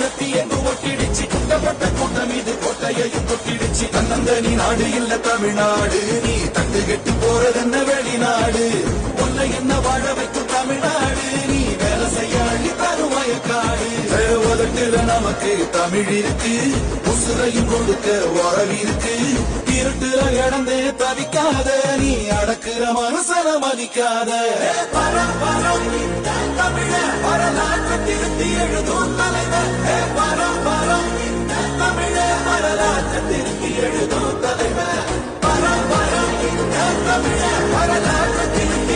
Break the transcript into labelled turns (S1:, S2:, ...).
S1: கத்தி என்று ஒட்டிடுச்சு குட்டப்பட்ட கூட்டம் இது கோட்டையையும் தொட்டிடுச்சு தன்னந்தனி நாடு இல்ல தமிழ்நாடு நீ தட்டு கெட்டு போறதென்ன வெளிநாடு உன்னை என்ன வாழ வைக்கும் தமிழ்நாடு நீ வேலை செய்ய அள்ளி தரும் வயக்காடு உதட்டுல நமக்கு தமிழ் இருக்கு உசுரையும் கொடுக்க உறவிருக்கு இருட்டுல இடந்தே தவிக்காத நீ அடக்குற மனுஷன மதிக்காத தமிழ வரலாற்று திருத்தி எழுதும் தலைவர் பரம் தமிழ வரலாற்று திருத்தி எழுதும் தலைவர் பரம் தமிழ வரலாற்று திருத்தி